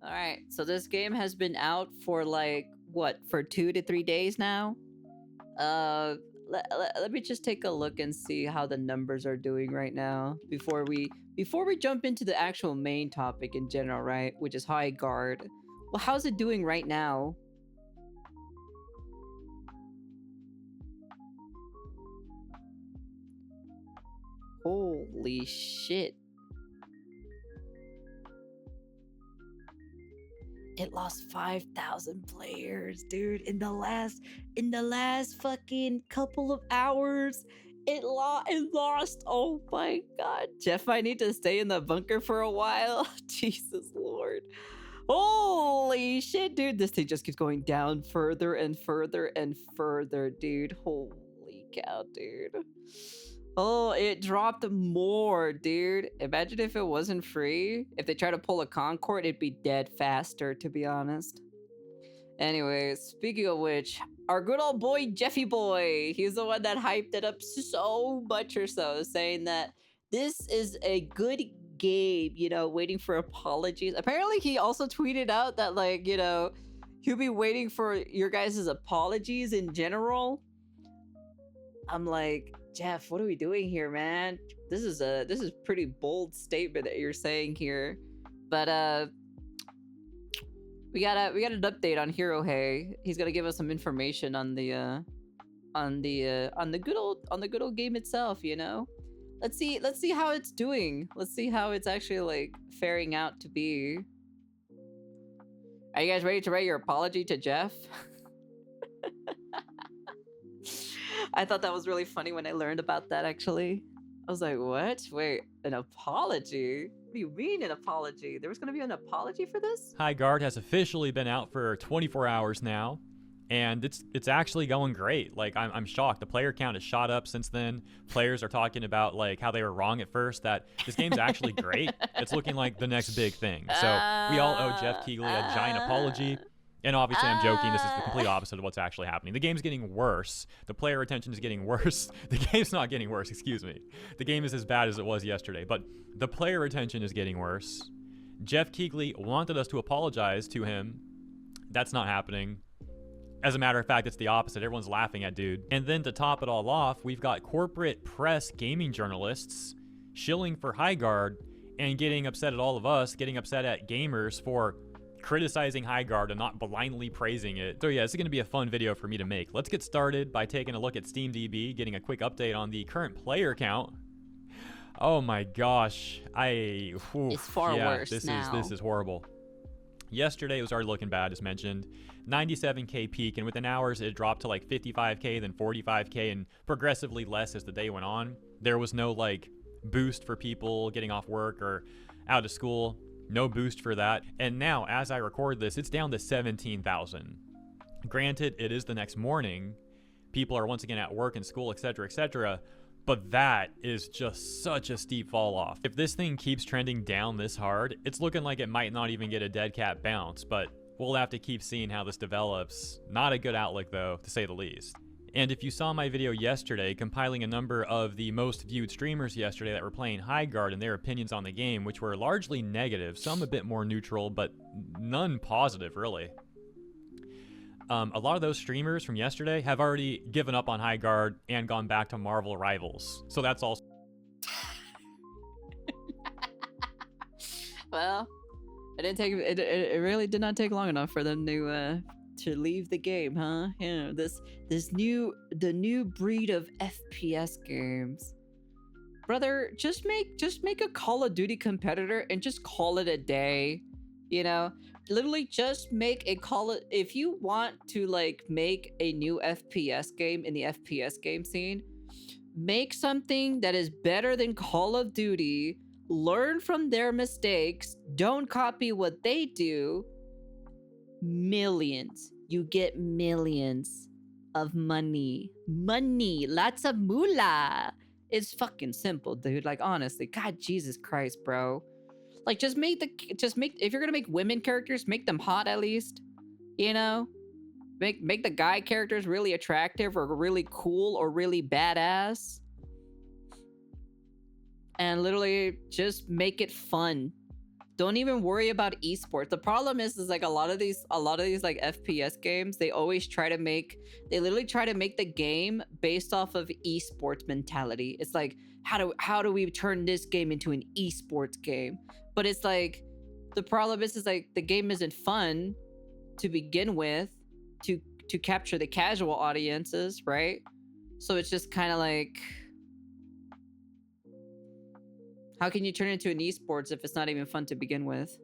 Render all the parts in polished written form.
All right. So this game has been out for like what, for 2 to 3 days now. Uh, let me just take a look and see how the numbers are doing right now before we jump into the actual main topic in general, right? Which is Highguard. Well, how's it doing right now? Holy shit. It lost 5,000 players, dude. In the last fucking couple of hours. It lost. Oh my god. Jeff might need to stay in the bunker for a while. Jesus Lord. Holy shit, dude. This thing just keeps going down further and further and further, dude. Holy cow, dude. Oh, it dropped more, dude. Imagine if it wasn't free. If they try to pull a Concord, it'd be dead faster, to be honest. Anyways, speaking of which, our good old boy, Jeffy Boy, he's the one that hyped it up so much or so, saying that this is a good game, waiting for apologies. Apparently, he also tweeted out that, like, he'll be waiting for your guys' apologies in general. I'm like, Jeff, what are we doing here, man? This is pretty bold statement that you're saying here. But we got an update on Hero Hey. He's gonna give us some information on the good old game itself, Let's see how it's doing. Let's see how it's actually like faring out to be. Are you guys ready to write your apology to Jeff? I thought that was really funny when I learned about that, actually. I was like, what? Wait, an apology? What do you mean an apology? There was going to be an apology for this? Highguard has officially been out for 24 hours now, and it's actually going great. Like, I'm shocked. The player count has shot up since then. Players are talking about, like, how they were wrong at first, that this game's actually great. It's looking like the next big thing. So we all owe Jeff Keighley a giant apology. And obviously, I'm joking. This is the complete opposite of what's actually happening. The game's getting worse. The player retention is getting worse. The game's not getting worse, excuse me. The game is as bad as it was yesterday, but the player retention is getting worse. Jeff Keighley wanted us to apologize to him. That's not happening. As a matter of fact, it's the opposite. Everyone's laughing at dude. And then to top it all off, we've got corporate press gaming journalists shilling for Highguard and getting upset at all of us, getting upset at gamers for criticizing Highguard and not blindly praising it. So yeah, this is going to be a fun video for me to make. Let's get started by taking a look at SteamDB, getting a quick update on the current player count. Oh my gosh, it's far worse now. This is horrible. Yesterday it was already looking bad, as mentioned. 97k peak, and within hours it dropped to like 55k, then 45k, and progressively less as the day went on. There was no like boost for people getting off work or out of school. No boost for that. And now, as I record this, it's down to 17,000. Granted, it is the next morning. People are once again at work and school, etc., etc. But that is just such a steep fall off. If this thing keeps trending down this hard, it's looking like it might not even get a dead cat bounce, but we'll have to keep seeing how this develops. Not a good outlook, though, to say the least. And if you saw my video yesterday compiling a number of the most viewed streamers yesterday that were playing Highguard and their opinions on the game, which were largely negative, some a bit more neutral, but none positive, really. A lot of those streamers from yesterday have already given up on Highguard and gone back to Marvel Rivals. So that's also... Well, it really did not take long enough for them to leave the game, huh? Yeah, the new breed of FPS games. Brother, just make a Call of Duty competitor and just call it a day. Literally just make a if you want to like make a new FPS game in the FPS game scene, make something that is better than Call of Duty. Learn from their mistakes. Don't copy what they do. Millions. You get millions of money. Lots of moolah. It's fucking simple, dude. Like, honestly, God, Jesus Christ, bro. Like, if you're gonna make women characters, make them hot at least. Make the guy characters really attractive or really cool or really badass. And literally just make it fun. don't even worry about esports. The problem is like a lot of these like FPS games, they literally try to make the game based off of esports mentality. It's like, how do we turn this game into an esports game? But it's like, the problem is like the game isn't fun to begin with to capture the casual audiences, right? So it's just kind of like, how can you turn it into an esports if it's not even fun to begin with?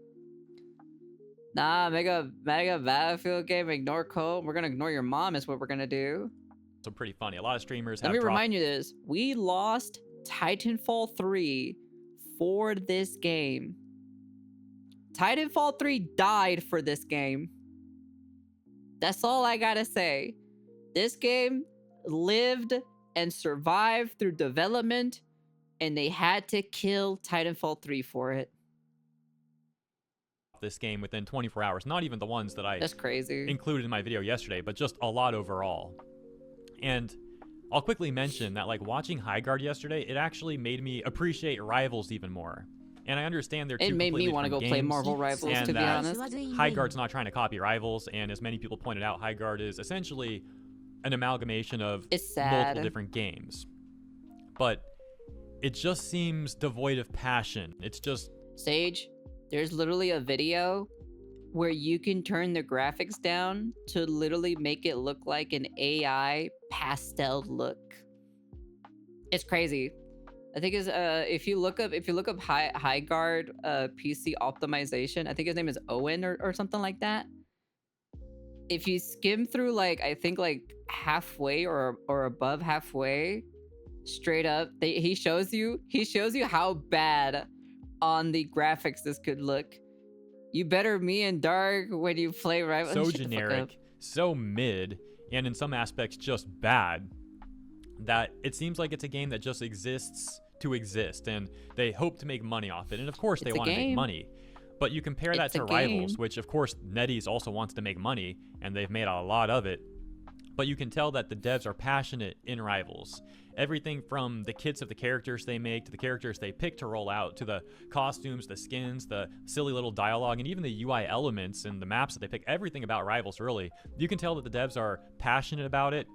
Nah, mega Battlefield game, ignore code. We're gonna ignore your mom is what we're gonna do. So pretty funny. A lot of streamers Let me remind you this. We lost Titanfall 3 for this game. Titanfall 3 died for this game. That's all I gotta say. This game lived and survived through development, and they had to kill Titanfall 3 for it. This game within 24 hours. Not even the ones that I That's crazy. included in my video yesterday, but just a lot overall. And I'll quickly mention that, like, watching Highguard yesterday, it actually made me appreciate Rivals even more. And I understand they're two It made me want to go play Marvel Rivals, and to be honest. Highguard's not trying to copy Rivals, and as many people pointed out, Highguard is essentially an amalgamation of multiple different games. But it just seems devoid of passion. It's just... Sage, there's literally a video where you can turn the graphics down to literally make it look like an AI pastel look. It's crazy. I think is if you look up Highguard PC optimization, I think his name is Owen or something like that. If you skim through like, I think like halfway or above halfway, straight up, he shows you how bad on the graphics this could look. You better me and Dark when you play Rivals. So generic, so mid, and in some aspects just bad, that it seems like it's a game that just exists to exist, and they hope to make money off it. And of course they want to make money. But you compare that to Rivals, which of course NetEase also wants to make money, and they've made a lot of it. But you can tell that the devs are passionate in Rivals. Everything from the kits of the characters they make, to the characters they pick to roll out, to the costumes, the skins, the silly little dialogue, and even the UI elements and the maps that they pick, everything about Rivals, really. You can tell that the devs are passionate about it,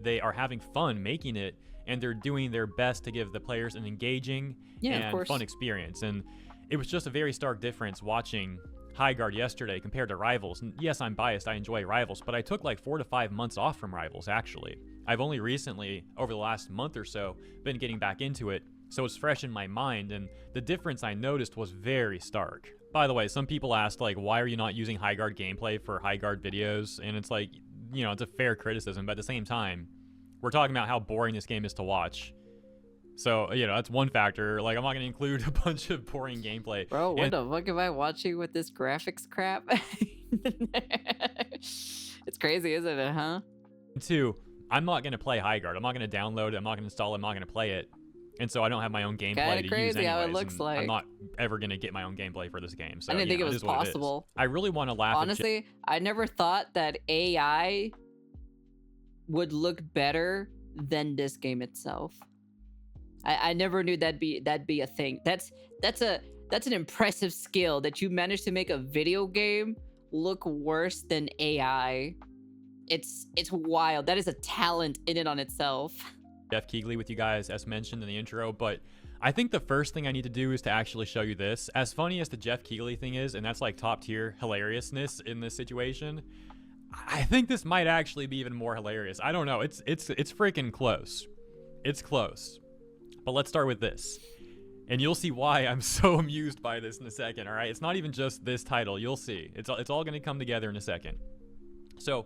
they are having fun making it, and they're doing their best to give the players an engaging and fun experience. And it was just a very stark difference watching Highguard yesterday compared to Rivals. And yes, I'm biased, I enjoy Rivals, but I took like 4 to 5 months off from Rivals, actually. I've only recently, over the last month or so, been getting back into it, so it's fresh in my mind, and the difference I noticed was very stark. By the way, some people asked, like, why are you not using Highguard gameplay for Highguard videos? And it's like, you know, it's a fair criticism, but at the same time, we're talking about how boring this game is to watch. So, you know, that's one factor. Like, I'm not going to include a bunch of boring gameplay. Bro, what the fuck am I watching with this graphics crap? It's crazy, isn't it, huh? Two, I'm not going to play Highguard. I'm not going to download it. I'm not going to install it. I'm not going to play it. And so I don't have my own gameplay to use anyways. How it looks like. I'm not ever going to get my own gameplay for this game. So, I didn't think it was possible. I really want to laugh Honestly, I never thought that AI would look better than this game itself. I never knew that'd be a thing. That's an impressive skill that you managed to make a video game look worse than AI. It's wild. That is a talent in and on itself. Jeff Keighley with you guys, as mentioned in the intro, but I think the first thing I need to do is to actually show you this. As funny as the Jeff Keighley thing is, and that's like top tier hilariousness in this situation, I think this might actually be even more hilarious. I don't know. It's freaking close. It's close. But let's start with this. And you'll see why I'm so amused by this in a second, all right? It's not even just this title. You'll see. It's all going to come together in a second. So,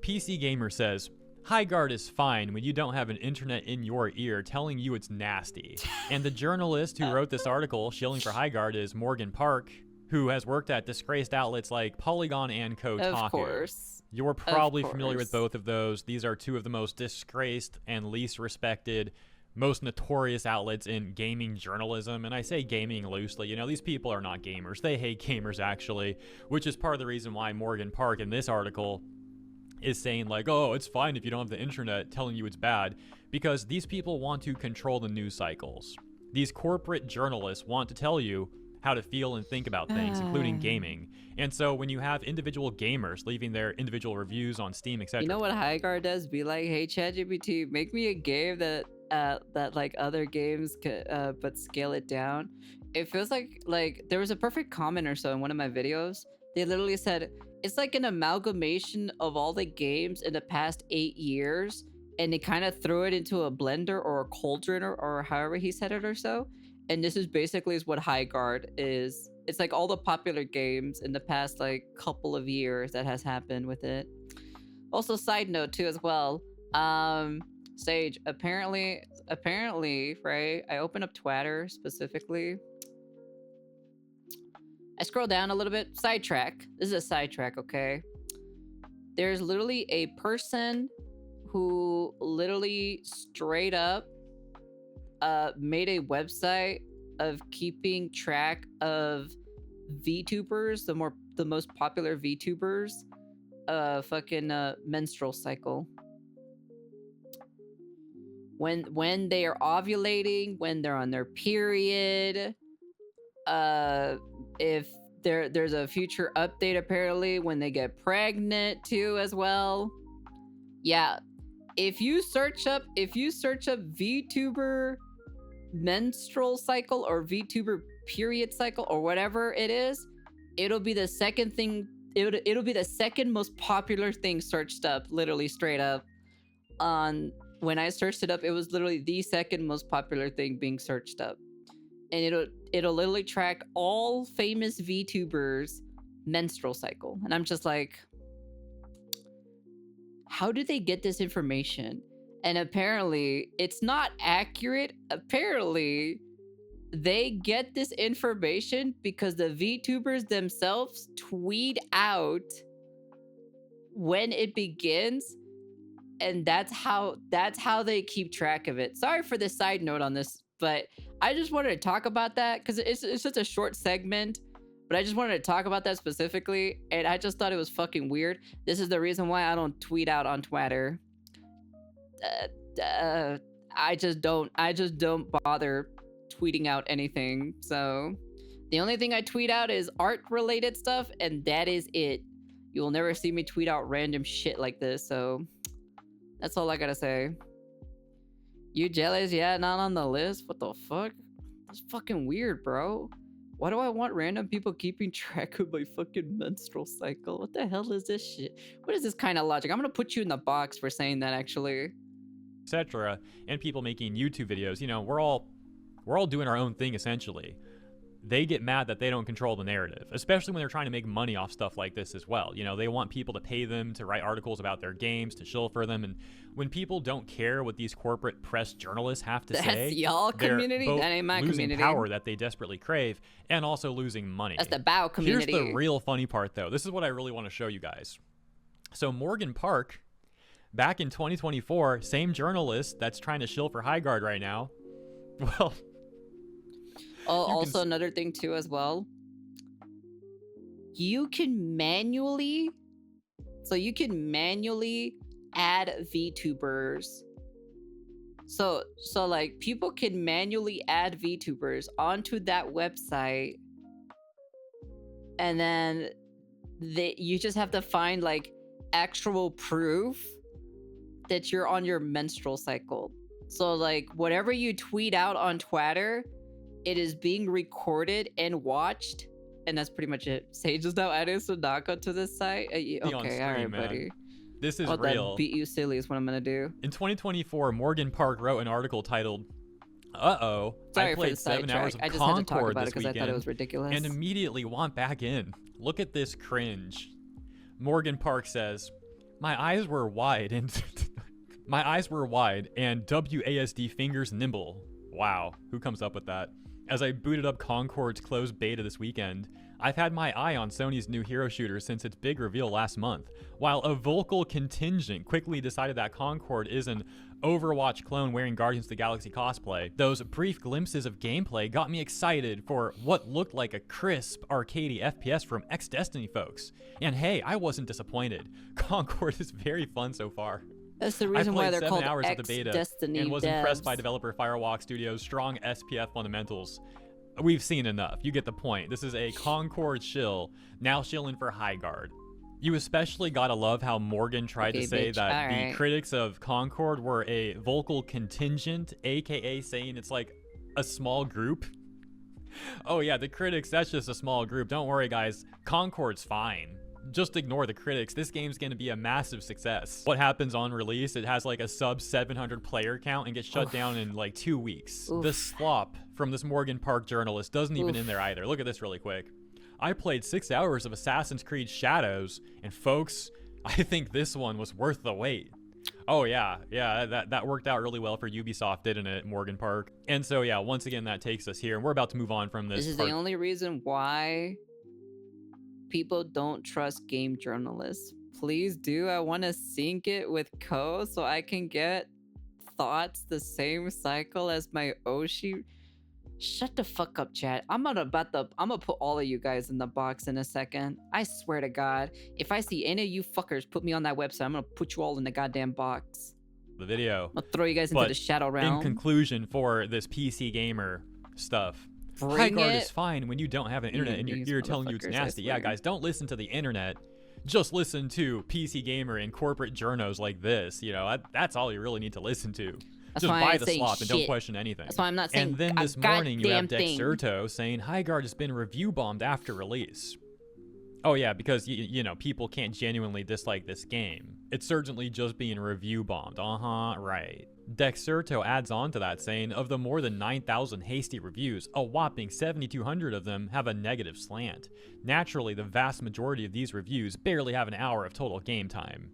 PC Gamer says, Highguard is fine when you don't have an internet in your ear telling you it's nasty. And the journalist who wrote this article shilling for Highguard is Morgan Park, who has worked at disgraced outlets like Polygon and Kotaku. Of course. You're probably familiar with both of those. These are two of the most disgraced and least respected, most notorious outlets in gaming journalism. And I say gaming loosely. You know, these people are not gamers. They hate gamers, actually, which is part of the reason why Morgan Park in this article is saying, like, oh, it's fine if you don't have the internet telling you it's bad, because these people want to control the news cycles. These corporate journalists want to tell you how to feel and think about things, including gaming. And so when you have individual gamers leaving their individual reviews on Steam, etc. You know what Highguard does? Be like, hey, ChatGPT, make me a game that like other games could, but scale it down. It feels like there was a perfect comment or so in one of my videos. They literally said it's like an amalgamation of all the games in the past 8 years, and they kind of threw it into a blender or a cauldron or however he said it or so. And this is basically what Highguard is. It's like all the popular games in the past like couple of years that has happened with it. Also, side note too as well. Sage, apparently, right? I opened up Twitter specifically. I scroll down a little bit. Sidetrack. This is a sidetrack, okay? There's literally a person who literally straight up made a website of keeping track of VTubers, the most popular VTubers, fucking menstrual cycle. When they are ovulating, when they're on their period, if there's a future update apparently when they get pregnant too as well. Yeah, if you search up VTuber menstrual cycle or VTuber period cycle or whatever it is, it'll be the second thing. It'll be the second most popular thing searched up, literally straight up. On when I searched it up, it was literally the second most popular thing being searched up, and it'll literally track all famous VTubers menstrual cycle, and I'm just like, how do they get this information? And apparently it's not accurate. Apparently they get this information because the VTubers themselves tweet out when it begins, and that's how they keep track of it. Sorry for the side note on this, but I just wanted to talk about that because it's just a short segment, but I just wanted to talk about that specifically, and I just thought it was fucking weird. This is the reason why I don't tweet out on Twitter. I just don't bother tweeting out anything. So the only thing I tweet out is art related stuff, and that is it. You will never see me tweet out random shit like this. So that's all I gotta say. You jealous? Yeah, not on the list. What the fuck? That's fucking weird, bro. Why do I want random people keeping track of my fucking menstrual cycle? What the hell is this shit? What is this kind of logic? I'm gonna put you in the box for saying that, actually. Etc. And people making YouTube videos. You know, we're all doing our own thing essentially. They get mad that they don't control the narrative, especially when they're trying to make money off stuff like this as well. You know, they want people to pay them to write articles about their games, to shill for them, and when people don't care what these corporate press journalists have to say, that's y'all community. They're both that ain't my losing community. Power that they desperately crave, and also losing money. That's the bow community. Here's the real funny part, though. This is what I really want to show you guys. So Morgan Park, back in 2024, same journalist that's trying to shill for Highguard right now. Well. Also, another thing too as well. You can manually add VTubers. So like people can manually add VTubers onto that website, and then you just have to find like actual proof that you're on your menstrual cycle. So like whatever you tweet out on Twitter, it is being recorded and watched, and that's pretty much it. Sage is now adding Sudaka to this site. Okay, all right, man. buddy. This is real. That beat you silly is what I'm gonna do. In 2024, Morgan Park wrote an article titled, "Uh-oh, I played 7 hours of I just had to talk Concord about it this because I thought it was ridiculous. and immediately want back in. Look at this cringe." Morgan Park says, "My eyes were wide and WASD fingers nimble." Wow, who comes up with that? As I booted up Concord's closed beta this weekend, I've had my eye on Sony's new hero shooter since its big reveal last month. While a vocal contingent quickly decided that Concord is an Overwatch clone wearing Guardians of the Galaxy cosplay, those brief glimpses of gameplay got me excited for what looked like a crisp, arcadey FPS from ex-Destiny folks. And hey, I wasn't disappointed. Concord is very fun so far. That's the reason why they're called hours of the beta Destiny and was devs. impressed by developer Firewalk Studios' strong SPF fundamentals. we've seen enough. You get the point. This is a Concord shill, now shilling for Highguard. You especially gotta love how Morgan tried to say bitch. that the Alright. critics of Concord were a vocal contingent, aka saying it's like a small group. Oh yeah, the critics, that's just a small group. Don't worry guys, Concord's fine. Just ignore the critics. This game's gonna be a massive success. What happens on release? It has like a sub 700 player count and gets shut down in like 2 weeks. The slop from this Morgan Park journalist doesn't even in there either. Look at this really quick. I played 6 hours of Assassin's Creed Shadows, and folks, I think this one was worth the wait. Oh yeah, that worked out really well for Ubisoft, didn't it, Morgan Park? And so yeah, once again, that takes us here, and we're about to move on from this. This is the only reason why people don't trust game journalists. Please do. I want to sync it with Ko so I can get thoughts the same cycle as my Oshi. Shut the fuck up, chat. I'm gonna put all of you guys in the box in a second. I swear to God, if I see any of you fuckers put me on that website, I'm gonna put you all in the goddamn box. The video. I'll throw you guys into the shadow realm. In conclusion, for this PC gamer stuff, Highguard is fine when you don't have an internet in your ear telling you it's nasty. Yeah, guys, don't listen to the internet. Just listen to PC gamer and corporate journos like this. You know, that's all you really need to listen to. That's just buy the slop and don't question anything. That's why I'm not saying. And then this morning you have Dexerto saying Highguard has been review bombed after release. Oh yeah, because you know people can't genuinely dislike this game. It's certainly just being review bombed. Right. Dexerto adds on to that saying, of the more than 9,000 hasty reviews, a whopping 7,200 of them have a negative slant. Naturally, the vast majority of these reviews barely have an hour of total game time.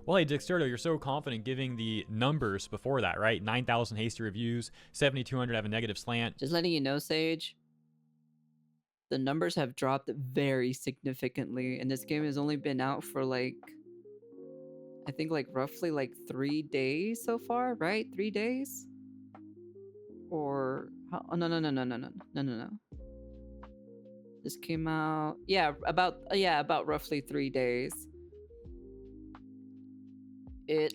Well, hey, Dexerto, you're so confident giving the numbers before that, right? 9,000 hasty reviews, 7,200 have a negative slant. Just letting you know, Sage, the numbers have dropped very significantly, and this game has only been out for like, I think like roughly like 3 days so far, right? 3 days? Or, oh, no. This came out, yeah, about roughly 3 days. It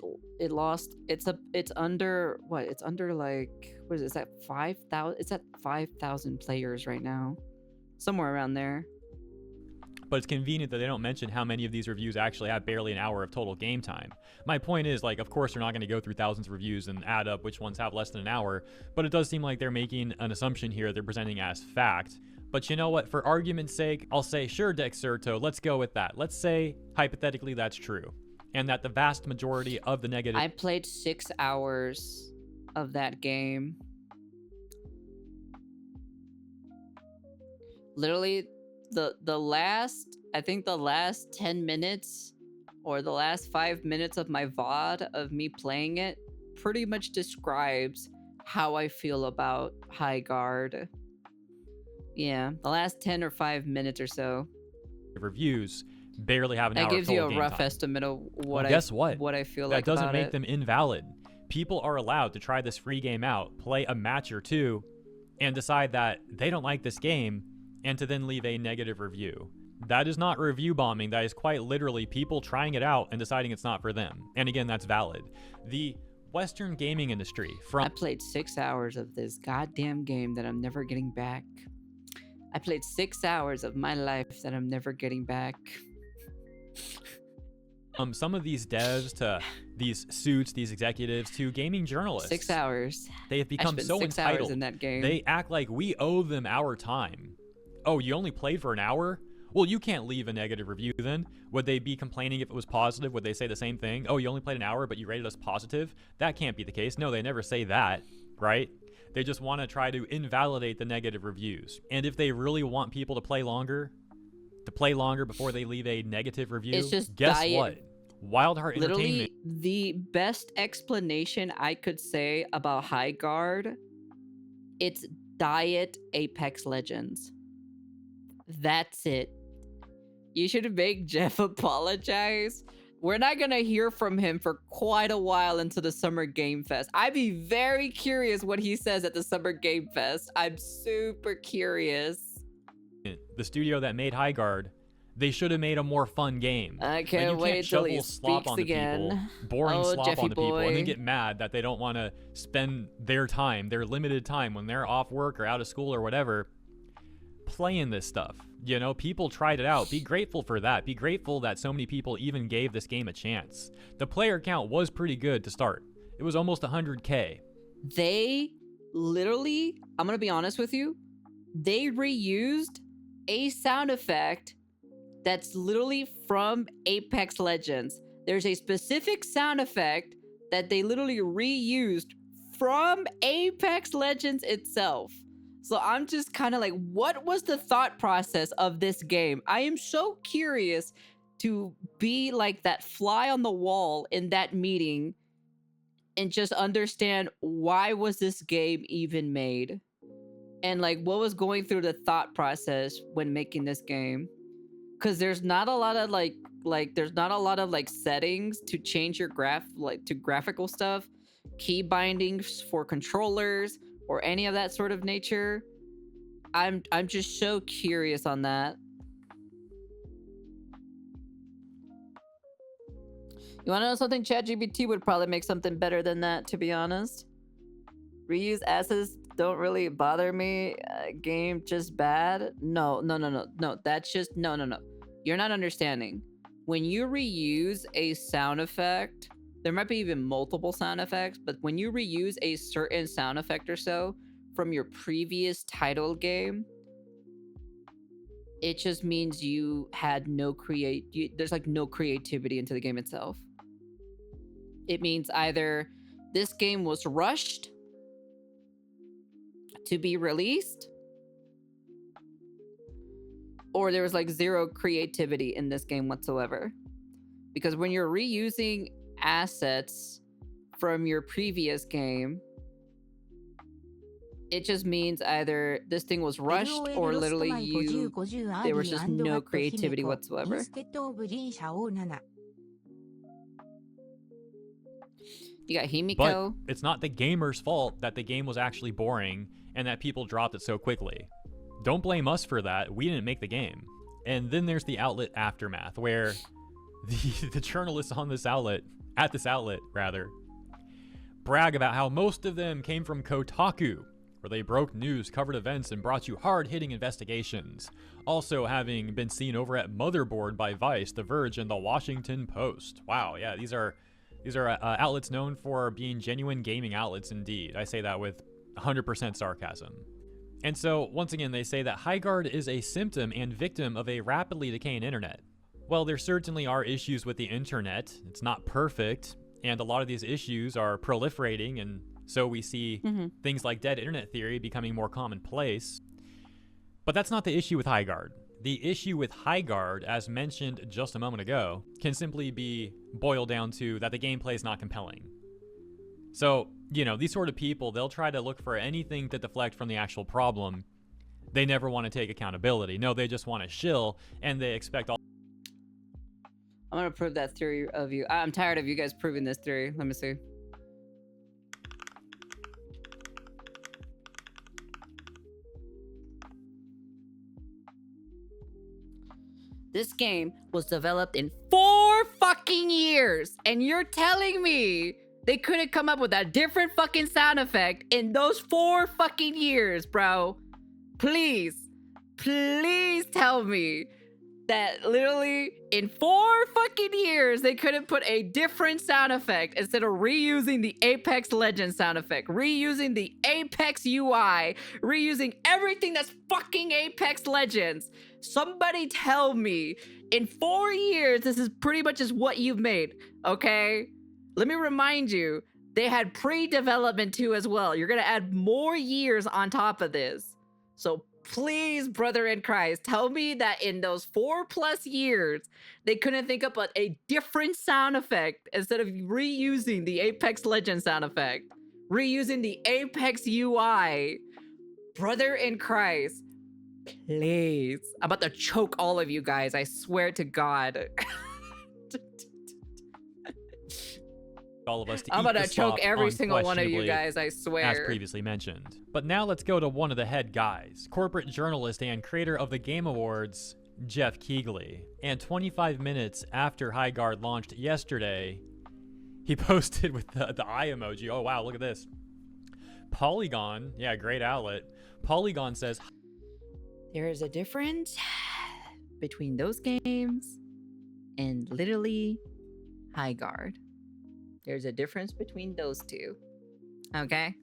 lost. It's under what? It's under like, what is it? It's at 5,000. It's at 5,000 players right now, somewhere around there. But it's convenient that they don't mention how many of these reviews actually have barely an hour of total game time. My point is, like, of course, they're not going to go through thousands of reviews and add up which ones have less than an hour, but it does seem like they're making an assumption here they're presenting as fact. But you know what? For argument's sake, I'll say, sure, Dexerto, let's go with that. Let's say, hypothetically, that's true. And that the vast majority of the negative... I played 6 hours of that game. Literally, the last 10 minutes or the last 5 minutes of my VOD of me playing it pretty much describes how I feel about Highguard. Yeah, the last 10 or 5 minutes or so. Reviews barely have an hour. That gives you a rough time. Estimate of what guess what? What I feel that like doesn't about make it. them invalid. People are allowed to try this free game out, play a match or two, and decide that they don't like this game, and to then leave a negative review. That is not review bombing. That is quite literally people trying it out and deciding it's not for them. And again, that's valid. The Western gaming industry I played 6 hours of this goddamn game that I'm never getting back. I played 6 hours of my life that I'm never getting back. Some of these devs to these suits, these executives to gaming journalists. 6 hours. They have become so 6 entitled. hours in that game. They act like we owe them our time. Oh, you only played for an hour? Well, you can't leave a negative review then. Would they be complaining if it was positive? Would they say the same thing? Oh, you only played an hour, but you rated us positive? That can't be the case. No, they never say that, right? They just want to try to invalidate the negative reviews. And if they really want people to play longer before they leave a negative review, it's just guess what? Wild Heart Entertainment. Literally, the best explanation I could say about Highguard, it's Diet Apex Legends. That's it. You should make Jeff apologize. We're not gonna hear from him for quite a while into the Summer Game Fest. I'd be very curious what he says at the Summer Game Fest. I'm super curious. The studio that made Highguard They should have made a more fun game. I Like, can't you wait can't till he shovel slop speaks onto again. people, boring Oh, slop Jeffy onto people, and then boy. get mad that they don't want to spend their time, their limited time when they're off work or out of school or whatever, playing this stuff. You know, people tried it out. Be grateful for that. Be grateful that so many people even gave this game a chance. The player count was pretty good to start. It was almost 100K. They literally, I'm gonna be honest with you, they reused a sound effect that's literally from Apex Legends. There's a specific sound effect that they literally reused from Apex Legends itself. So I'm just kind of like, what was the thought process of this game? I am so curious to be like that fly on the wall in that meeting and just understand, why was this game even made? And like, what was going through the thought process when making this game? Because there's not a lot of like there's not a lot of like settings to change your to graphical stuff, key bindings for controllers, or any of that sort of nature. I'm just so curious on that. You want to know something? ChatGPT would probably make something better than that, to be honest. Reuse assets don't really bother me. Game just bad. No. That's just no. You're not understanding. When you reuse a sound effect, there might be even multiple sound effects, but when you reuse a certain sound effect or so from your previous title game, it just means you had there's like no creativity into the game itself. It means either this game was rushed to be released, or there was like zero creativity in this game whatsoever. Because when you're reusing assets from your previous game, it just means either this thing was rushed or literally there was just no creativity whatsoever. You got Himiko. But it's not the gamer's fault that the game was actually boring and that people dropped it so quickly. Don't blame us for that. We didn't make the game. And then there's the outlet Aftermath, where the journalists on this outlet, brag about how most of them came from Kotaku, where they broke news, covered events, and brought you hard-hitting investigations. Also having been seen over at Motherboard by Vice, The Verge, and The Washington Post. Wow, yeah, these are outlets known for being genuine gaming outlets indeed. I say that with 100% sarcasm. And so, once again, they say that Highguard is a symptom and victim of a rapidly decaying internet. Well, there certainly are issues with the internet. It's not perfect, and a lot of these issues are proliferating, and so we see things like dead internet theory becoming more commonplace. But that's not the issue with Highguard. The issue with Highguard, as mentioned just a moment ago, can simply be boiled down to that the gameplay is not compelling. So, you know, these sort of people, they'll try to look for anything to deflect from the actual problem. They never want to take accountability. No, they just want to shill, and they expect all... I'm going to prove that theory of you. I'm tired of you guys proving this theory. Let me see. This game was developed in 4 fucking years, and you're telling me they couldn't come up with a different fucking sound effect in those 4 fucking years, bro? Please tell me that literally in 4 fucking years they couldn't put a different sound effect instead of reusing the Apex Legends sound effect, reusing the Apex UI, reusing everything that's fucking Apex Legends. Somebody tell me, in 4 years, this is pretty much just what you've made, okay? Let me remind you, they had pre-development too as well. You're gonna add more years on top of this. So please, brother in Christ, tell me that in those 4+ years, they couldn't think up a different sound effect instead of reusing the Apex Legends sound effect, reusing the Apex UI. Brother in Christ, please. I'm about to choke all of you guys, I swear to God. all of us to I'm eat gonna the choke slop every single one of you unquestionably, guys, I swear. as previously mentioned. But now let's go to one of the head guys, corporate journalist and creator of the Game Awards, Jeff Keighley. And 25 minutes after Highguard launched yesterday, he posted with the eye emoji. Oh, wow, look at this. Polygon, yeah, great outlet. Polygon says, there is a difference between those games and literally Highguard. There's a difference between those two. Okay?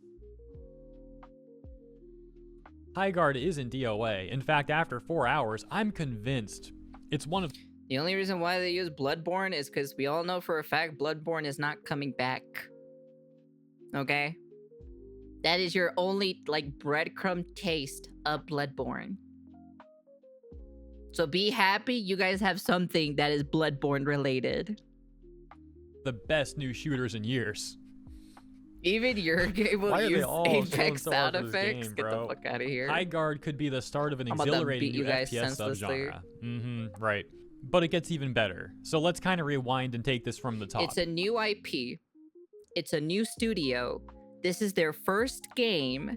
Highguard isn't DOA. In fact, after 4 hours, I'm convinced it's one of... The only reason why they use Bloodborne is because we all know for a fact Bloodborne is not coming back. Okay? That is your only, like, breadcrumb taste of Bloodborne. So be happy you guys have something that is Bloodborne related. the best new shooters in years. Even your game will use Apex so sound hard for this effects. game, Get the bro. fuck out of here. Highguard could be the start of an I'm about to exhilarating beat you new guys FPS senselessly. subgenre. Right. But it gets even better. So let's kind of rewind and take this from the top. It's a new IP. It's a new studio. This is their first game.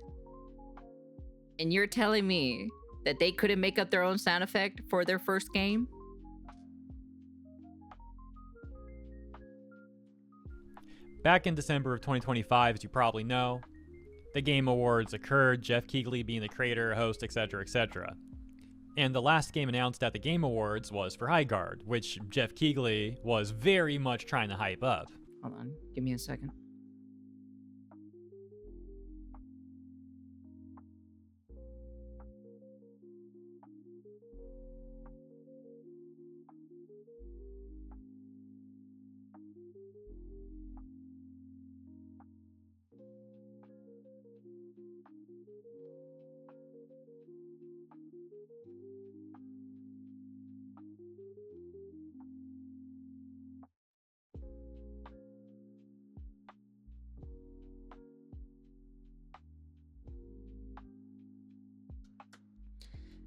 And you're telling me that they couldn't make up their own sound effect for their first game? Back in December of 2025, as you probably know, the Game Awards occurred, Jeff Keighley being the creator, host, etc., etc. And the last game announced at the Game Awards was for Highguard, which Jeff Keighley was very much trying to hype up. Hold on, give me a second.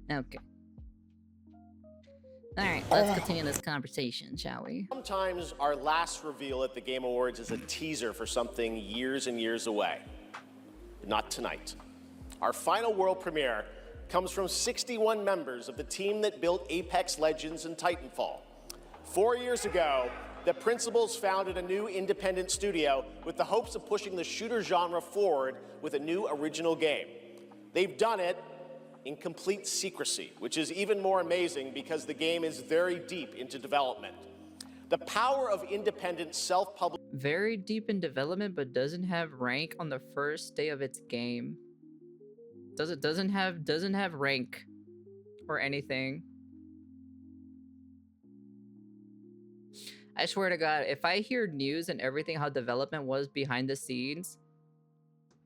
Okay. Alright, let's continue this conversation, shall we? Sometimes our last reveal at the Game Awards is a teaser for something years and years away. But not tonight. Our final world premiere comes from 61 members of the team that built Apex Legends and Titanfall. 4 years ago, the principals founded a new independent studio with the hopes of pushing the shooter genre forward with a new original game. They've done it in complete secrecy, which is even more amazing because the game is very deep into development. The power of independent self-publishing. Very deep in development, but doesn't have rank on the first day of its game. Doesn't have rank or anything. I swear to God, if I hear news and everything how development was behind the scenes,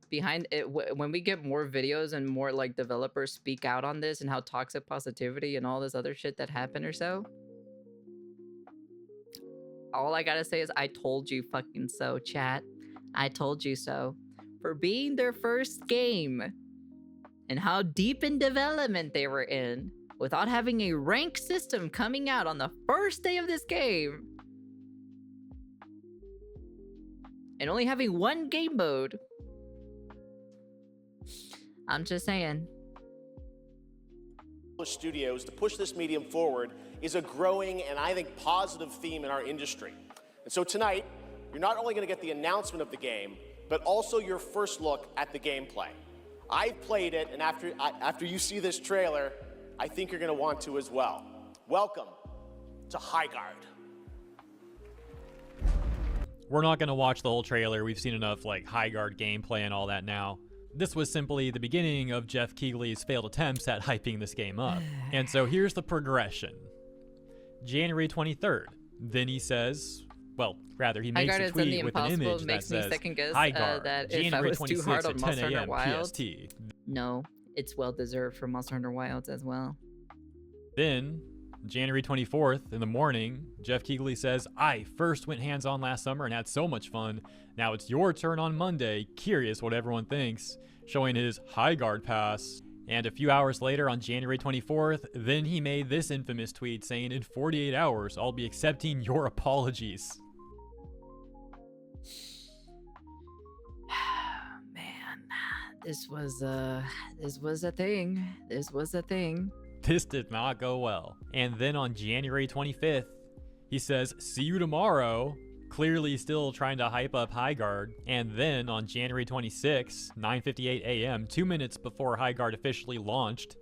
behind it, when we get more videos and more like developers speak out on this and how toxic positivity and all this other shit that happened or so, all I gotta say is I told you fucking so, chat. I told you so. For being their first game and how deep in development they were in without having a rank system coming out on the first day of this game and only having one game mode. I'm just saying. Studios to push this medium forward is a growing and I think positive theme in our industry. And so tonight, you're not only going to get the announcement of the game, but also your first look at the gameplay. I've played it, and after you see this trailer, I think you're going to want to as well. Welcome to Highguard. We're not going to watch the whole trailer. We've seen enough like Highguard gameplay and all that now. This was simply the beginning of Jeff Keighley's failed attempts at hyping this game up. And so here's the progression. January 23rd. Then he says, well, rather he makes a tweet with an image that says, Highguard, that January 26th at 10 a.m. PST. No, it's well deserved for Monster Hunter Wilds as well. Then, January 24th in the morning, Jeff Keighley says, I first went hands-on last summer and had so much fun. Now it's your turn on Monday. Curious what everyone thinks. Showing his Highguard pass. And a few hours later on January 24th, then he made this infamous tweet saying, in 48 hours, I'll be accepting your apologies. Man, this was a thing. This was a thing. This did not go well. And then on January 25th, he says, "See you tomorrow," clearly still trying to hype up Highguard. And then on January 26th, 9:58 a.m., 2 minutes before Highguard officially launched,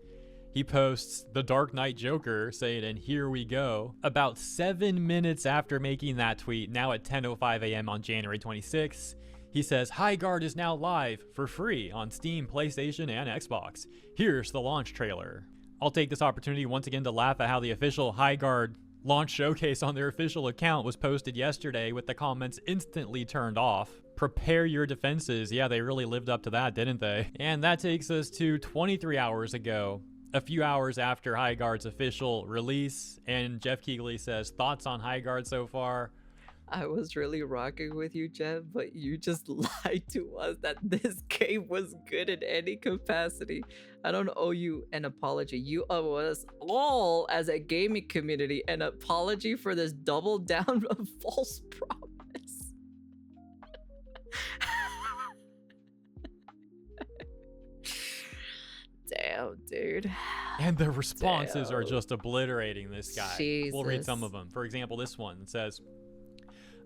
he posts the Dark Knight Joker saying, "And here we go." About 7 minutes after making that tweet, now at 10:05 a.m. on January 26th, he says, "Highguard is now live for free on Steam, PlayStation, and Xbox. Here's the launch trailer." I'll take this opportunity once again to laugh at how the official Highguard launch showcase on their official account was posted yesterday with the comments instantly turned off. Prepare your defenses. Yeah, they really lived up to that, didn't they? And that takes us to 23 hours ago, a few hours after Highguard's official release, and Jeff Keighley says, "Thoughts on Highguard so far?" I was really rocking with you, Jeff, but you just lied to us that this game was good in any capacity. I don't owe you an apology. You owe us all as a gaming community an apology for this double down of false promise. Damn, dude. And the responses are just obliterating this guy. We'll read Jesus. some of them. For example, this one says,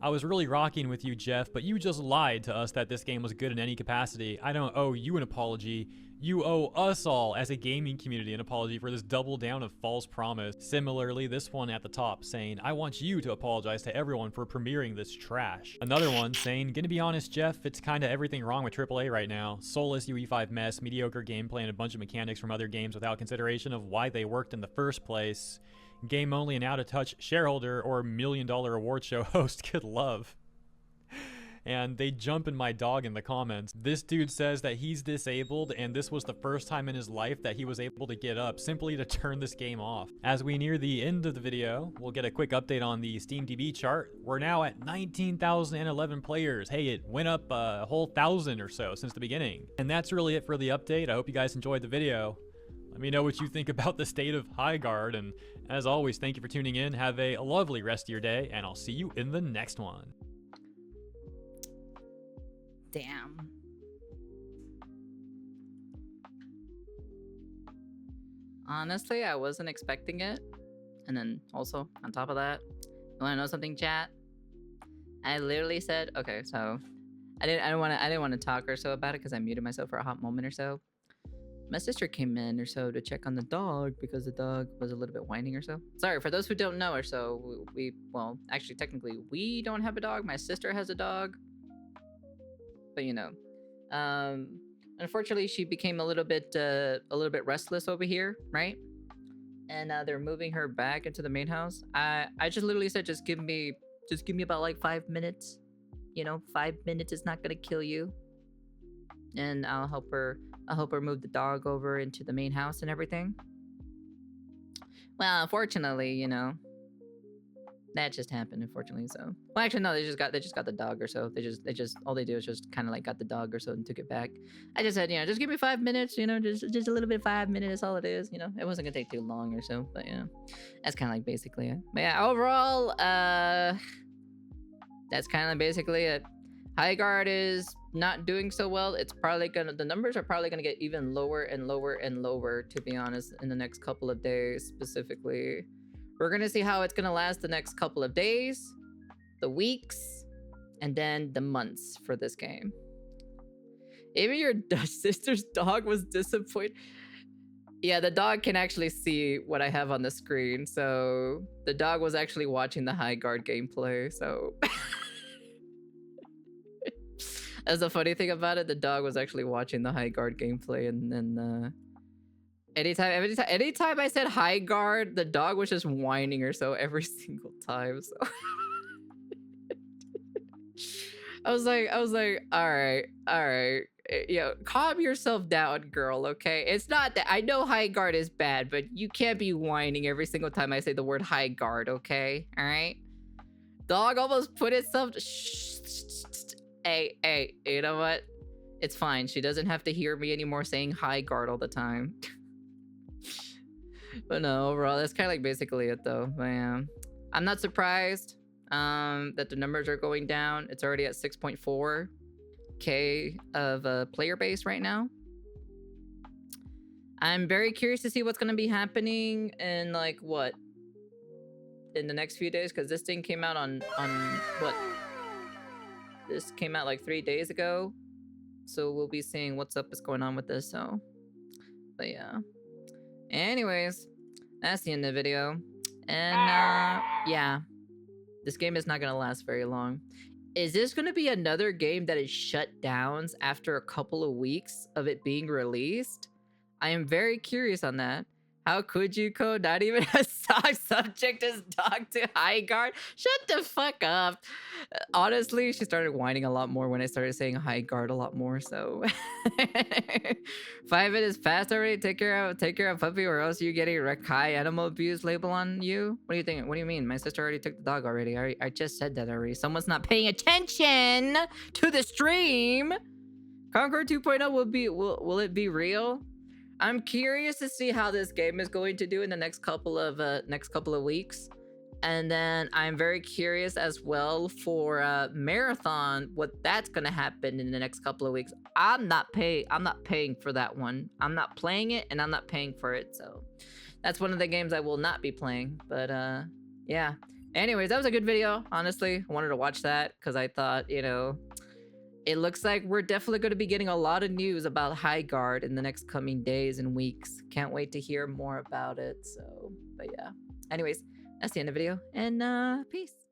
"I was really rocking with you, Jeff, but you just lied to us that this game was good in any capacity. I don't owe you an apology. You owe us all as a gaming community an apology for this double down of false promise." Similarly, this one at the top saying, "I want you to apologize to everyone for premiering this trash." Another one saying, "Gonna be honest, Jeff, it's kinda everything wrong with AAA right now. Soulless UE5 mess, mediocre gameplay, and a bunch of mechanics from other games without consideration of why they worked in the first place. Game only and out of touch shareholder or $1 million award show host could love." And they jump in my dog in the comments. This dude says that he's disabled and this was the first time in his life that he was able to get up simply to turn this game off. As we near the end of the video, we'll get a quick update on the SteamDB chart. We're now at 19,011 players. Hey, it went up a whole 1,000 or so since the beginning. And that's really it for the update. I hope you guys enjoyed the video. Let me know what you think about the state of Highguard, and as always, thank you for tuning in. Have a lovely rest of your day, and I'll see you in the next one. Damn. Honestly, I wasn't expecting it. And then also, on top of that, you wanna know something, chat? I literally said, okay, so I didn't want to talk or so about it because I muted myself for a hot moment or so. My sister came in or so to check on the dog because the dog was a little bit whining or so. Sorry, for those who don't know or so, well, actually, technically, we don't have a dog. My sister has a dog. But you know, unfortunately, she became a little bit restless over here, right? And they're moving her back into the main house. I just literally said, just give me about like 5 minutes. You know, 5 minutes is not gonna kill you. And I'll help her move the dog over into the main house and everything. Well, unfortunately, you know, that just happened, unfortunately. So, well, actually, no, they just got the dog or so. They just all they do is just kind of like got the dog or so and took it back. I just said, you know, just give me 5 minutes, you know, just a little bit, 5 minutes. That's all it is, you know. It wasn't gonna take too long or so, but you know, that's kind of like basically it. But yeah, overall, that's kind of basically it. Highguard is not doing so well. The numbers are probably gonna get even lower and lower and lower, to be honest, in the next couple of days specifically. We're gonna see how it's gonna last the next couple of days, the weeks, and then the months for this game. Even your sister's dog was disappointed. Yeah, the dog can actually see what I have on the screen. So the dog was actually watching the Highguard gameplay. So that's the funny thing about it. The dog was actually watching the Highguard gameplay, and then anytime I said Highguard, the dog was just whining or so every single time. So I was like, all right, calm yourself down, girl. Okay, it's not that I know Highguard is bad, but you can't be whining every single time I say the word Highguard. Okay, all right. Dog almost put itself. Hey, you know what? It's fine. She doesn't have to hear me anymore saying Highguard all the time. But no, overall, that's kind of like basically it, though. But yeah, I'm not surprised that the numbers are going down. It's already at 6.4K of player base right now. I'm very curious to see what's gonna be happening in like what in the next few days, because this thing came out on what? This came out like 3 days ago, so we'll be seeing what's going on with this. So, but yeah. Anyways, that's the end of the video, and yeah, this game is not gonna last very long. Is this gonna be another game that is shut down after a couple of weeks of it being released? I am very curious on that. How could you code not even a soft subject as dog to Highguard? Shut the fuck up. Honestly, she started whining a lot more when I started saying Highguard a lot more, so 5 minutes passed already. Take care of puppy, or else you getting a high animal abuse label on you. What do you think? What do you mean? My sister already took the dog already. I just said that already. Someone's not paying attention to the stream. Concord 2.0 will it be real? I'm curious to see how this game is going to do in the next couple of weeks, and then I'm very curious as well for Marathon, what that's gonna happen in the next couple of weeks. I'm not paying for that one. I'm not playing it, and I'm not paying for it. So that's one of the games I will not be playing. But yeah. Anyways, that was a good video. Honestly, I wanted to watch that because I thought, you know, it looks like we're definitely going to be getting a lot of news about Highguard in the next coming days and weeks. Can't wait to hear more about it. So, but yeah. Anyways, that's the end of the video, and peace.